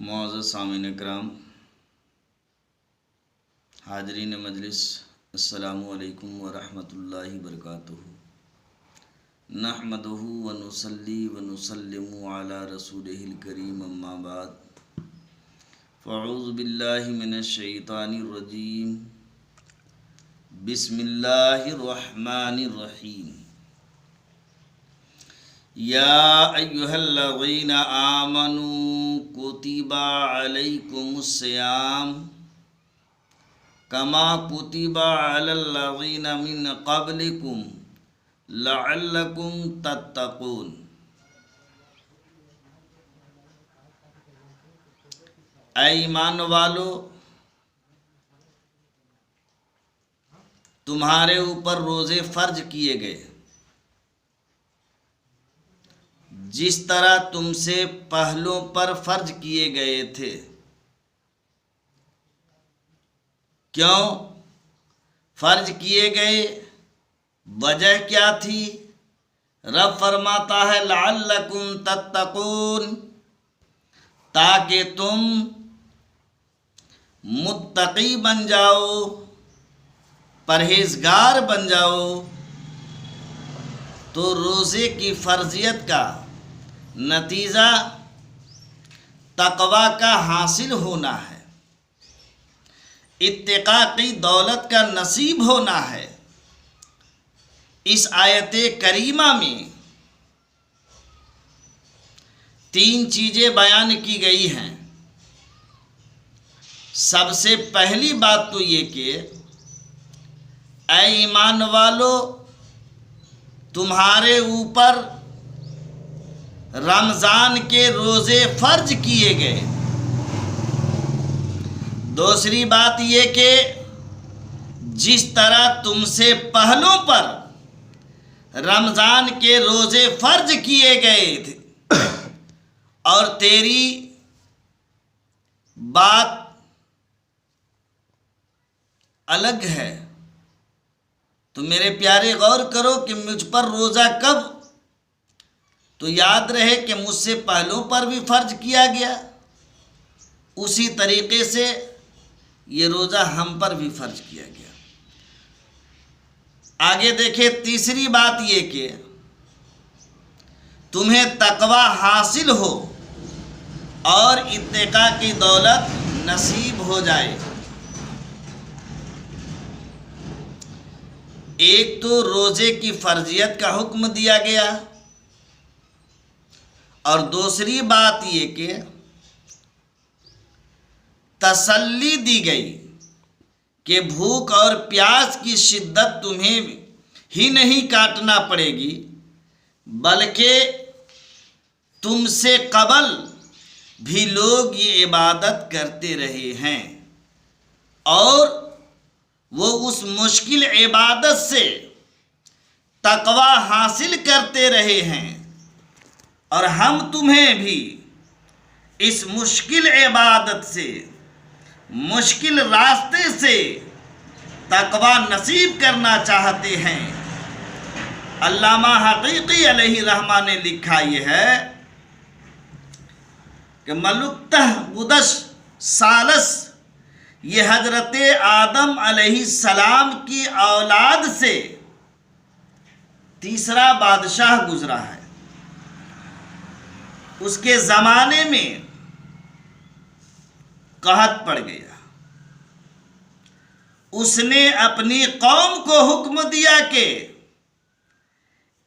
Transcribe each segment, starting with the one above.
मुअज़्ज़ज़ सामीन इकराम, हाज़रीन मजलिस, अस्सलामु अलैकुम व रहमतुल्लाहि व बरकातुहू। नहमदुहू व नुसल्ली व नुसल्लिमु अला रसूलिहिल करीम, अम्मा बाद, फ़अऊज़ु बिल्लाहि मिनश शैतानिर रजीम, बिस्मिल्लाहिर रहमानिर रहीम। या अय्युहल्लज़ीना आमनू कुतिबा अलैकुमुस्सियाम कमा कुतिबा अलल्लज़ीना मिन क़ब्लिकुम लअल्लकुम तत्तक़ून। ऐ ईमान वालो, तुम्हारे ऊपर रोज़े फ़र्ज किए गए जिस तरह तुमसे पहलों पर फ़र्ज किए गए थे। क्यों फ़र्ज किए गए, वजह क्या थी? रब फरमाता है लअल्लकुम तत्तक़ून, ताकि तुम मुत्तकी बन जाओ, परहेज़गार बन जाओ। तो रोज़े की फ़र्जियत का नतीजा तक़वा का हासिल होना है, इत्तिक़ा की दौलत का नसीब होना है। इस आयत करीमा में 3 चीज़ें बयान की गई हैं। सबसे पहली बात तो ये कि ऐ ईमान वालो, तुम्हारे ऊपर रमज़ान के रोज़े फ़र्ज किए गए। दूसरी बात ये कि जिस तरह तुमसे पहलों पर रमज़ान के रोज़े फ़र्ज किए गए थे और तेरी बात अलग है, तो मेरे प्यारे गौर करो कि मुझ पर रोज़ा कब, तो याद रहे कि मुझसे पहलों पर भी फ़र्ज किया गया, उसी तरीक़े से ये रोज़ा हम पर भी फ़र्ज किया गया। आगे देखे, तीसरी बात ये कि तुम्हें तक़वा हासिल हो और इत्तिक़ा की दौलत नसीब हो जाए। एक तो रोज़े की फ़र्जियत का हुक्म दिया गया और दूसरी बात ये कि तसल्ली दी गई कि भूख और प्यास की शिद्दत तुम्हें ही नहीं काटना पड़ेगी, बल्कि तुमसे कबल भी लोग ये इबादत करते रहे हैं और वो उस मुश्किल इबादत से तक़वा हासिल करते रहे हैं, और हम तुम्हें भी इस मुश्किल इबादत से, मुश्किल रास्ते से तक़वा नसीब करना चाहते हैं। अल्लामा हक़ीक़ी अलैहि रहमा ने लिखा ये है कि मलुक्तह गुदश सालस, ये हज़रत आदम अलैहिस्सलाम की औलाद से तीसरा बादशाह गुज़रा है। उसके ज़माने में कहत पड़ गया। उसने अपनी कौम को हुक्म दिया कि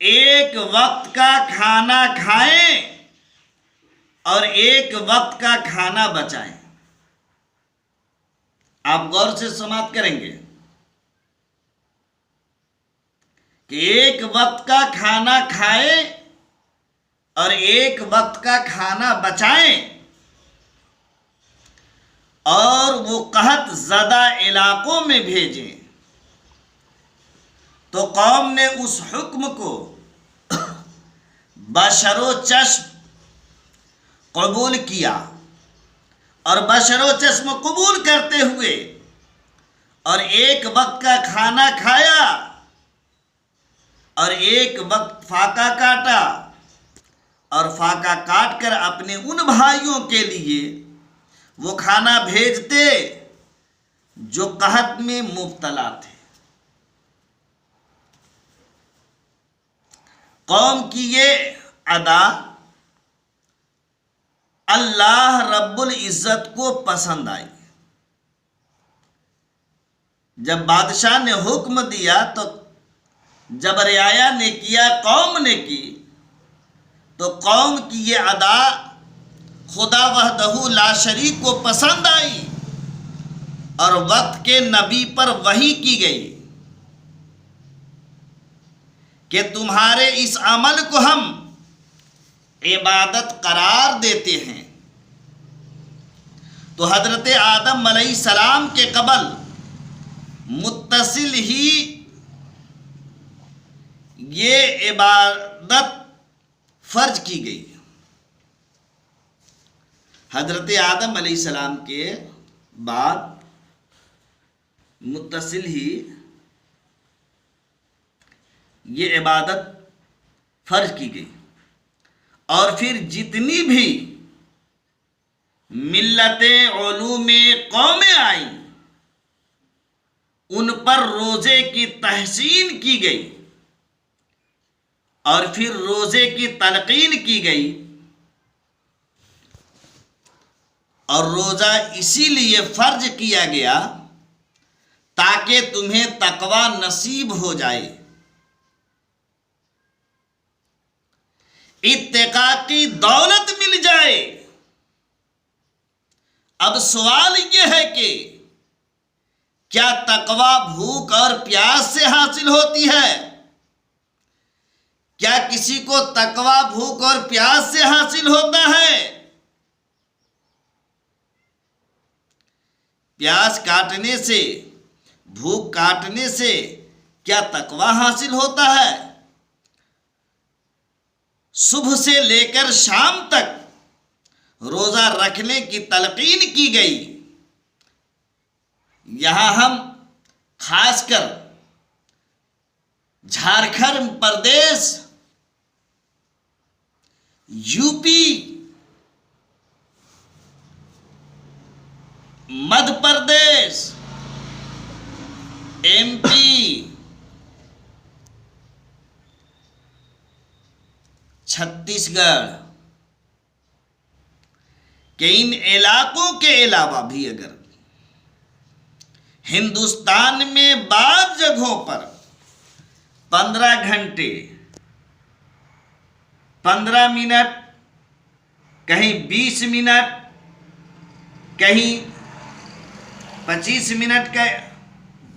एक वक्त का खाना खाएं और एक वक्त का खाना बचाएं। आप गौर से समाप्त करेंगे कि एक वक्त का खाना खाएं और एक वक्त का खाना बचाएं, और वो कहत ज़दा इलाकों में भेजें। तो कौम ने उस हुक्म को बशरो चश्म कबूल किया, और बशरो चश्म कबूल करते हुए और एक वक्त का खाना खाया और एक वक्त फाका काटा, और फाका काट कर अपने उन भाइयों के लिए वो खाना भेजते जो कहत में मुब्तला थे। कौम की ये अदा अल्लाह रब्बुल इज़्ज़त को पसंद आई। जब बादशाह ने हुक्म दिया तो जब रियाया ने किया, कौम ने की, तो कौम की ये अदा खुदा वहदहू ला शरीक को पसंद आई और वक्त के नबी पर वही की गई कि तुम्हारे इस अमल को हम इबादत करार देते हैं। तो हजरत आदम अलैहिस्सलाम के कबल मुत्तसिल ही ये इबादत फर्ज की गई। हजरत आदम अलैहिस्सलाम के बाद मुत्तसिल ही ये इबादत फर्ज की गई। और फिर जितनी भी मिल्लतें उलूमें कौमें आई उन पर रोजे की तहसीन की गई और फिर रोजे की तलकीन की गई। और रोजा इसीलिए फर्ज किया गया ताकि तुम्हें तकवा नसीब हो जाए, इत्तेका की दौलत मिल जाए। अब सवाल यह है कि क्या तकवा भूख और प्यास से हासिल होती है? क्या किसी को तकवा भूख और प्यास से हासिल होता है? प्यास काटने से, भूख काटने से क्या तकवा हासिल होता है? सुबह से लेकर शाम तक रोजा रखने की तलकीन की गई। यहां हम खासकर झारखंड प्रदेश, यूपी, मध्य प्रदेश, एमपी, छत्तीसगढ़ के इन इलाकों के अलावा भी अगर हिंदुस्तान में बाद जगहों पर 15 घंटे 15 मिनट, कहीं 20 मिनट, कहीं 25 मिनट का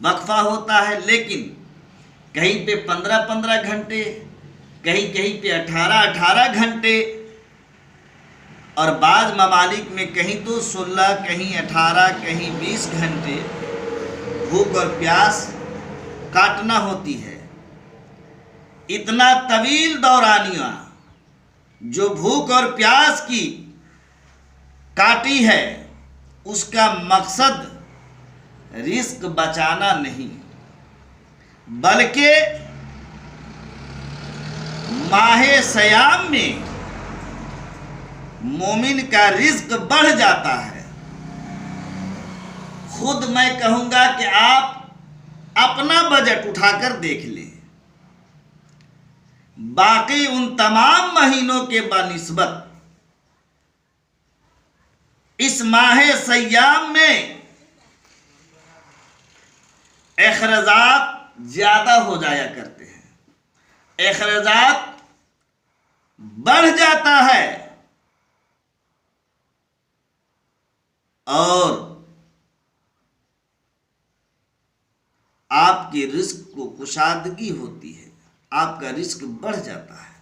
वक्फा होता है, लेकिन कहीं पे 15-15 घंटे, कहीं कहीं पे 18-18 घंटे और बाज़ ममालिक में कहीं तो 16, कहीं 18, कहीं 20 घंटे भूख और प्यास काटना होती है। इतना तवील दौरानिया जो भूख और प्यास की काटी है, उसका मकसद रिस्क बचाना नहीं, बल्कि माहे सयाम में मोमिन का रिस्क बढ़ जाता है। खुद मैं कहूंगा कि आप अपना बजट उठाकर देख लें। बाकी उन तमाम महीनों के बनिस्बत इस माहे सयाम में अखराजात ज्यादा हो जाया करते हैं, अखराजात बढ़ जाता है और आपके रिस्क को कुशादगी होती है, आपका रिस्क बढ़ जाता है।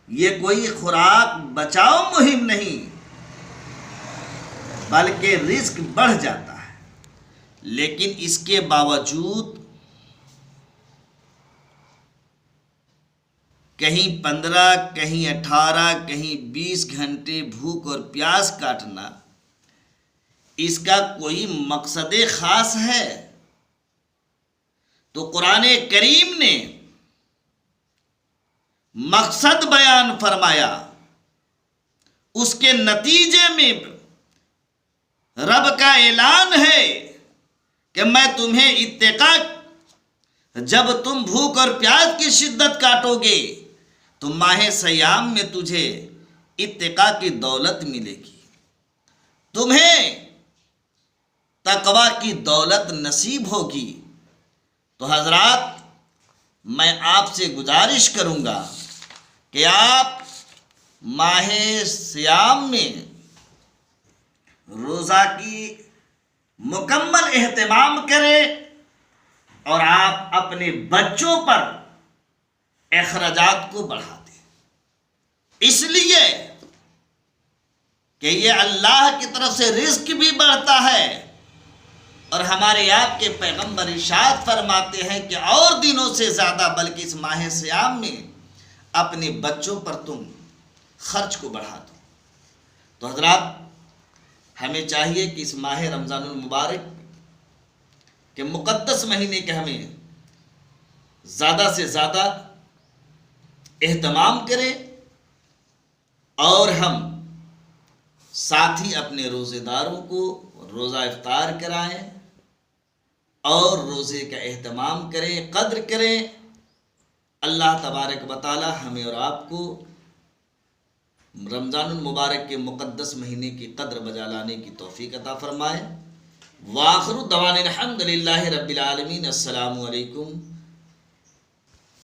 ये कोई खुराक बचाओ मुहिम नहीं, बल्कि रिस्क बढ़ जाता है। लेकिन इसके बावजूद कहीं 15, कहीं 18, कहीं 20 घंटे भूख और प्यास काटना, इसका कोई मकसद खास है? तो कुरान करीम ने मकसद बयान फरमाया, उसके नतीजे में रब का ऐलान है कि मैं तुम्हें इत्तेका, जब तुम भूख और प्यास की शिद्दत काटोगे तो माह सयाम में तुझे इत्तेका की दौलत मिलेगी, तुम्हें तकवा की दौलत नसीब होगी। तो हजरात, मैं आपसे गुजारिश करूंगा कि आप माहे सियाम में रोज़ा की मुकम्मल एहतमाम करें और आप अपने बच्चों पर अखराजात को बढ़ा दें, इसलिए कि ये अल्लाह की तरफ से रिस्क भी बढ़ता है और हमारे आपके पैगंबर इरशाद फरमाते हैं कि और दिनों से ज़्यादा बल्कि इस माह सियाम में अपने बच्चों पर तुम खर्च को बढ़ा दो। तो हजरात, हमें चाहिए कि इस माह रमज़ानुल मुबारक के मुक़द्दस महीने के हमें ज़्यादा से ज़्यादा एहतमाम करें और हम साथ ही अपने रोज़ेदारों को रोज़ा इफ्तार कराएं और रोज़े का एहतमाम करें, कद्र करें। अल्लाह तबारक व तआला हमें और आपको रमज़ानुल मुबारक के मुक़द्दस महीने की कद्र बजा लाने की तौफ़ीक़ अता फ़रमाए। वाखिरु दवाना अल्हम्दुलिल्लाहि रब्बिल आलमीन। अस्सलामु अलैकुम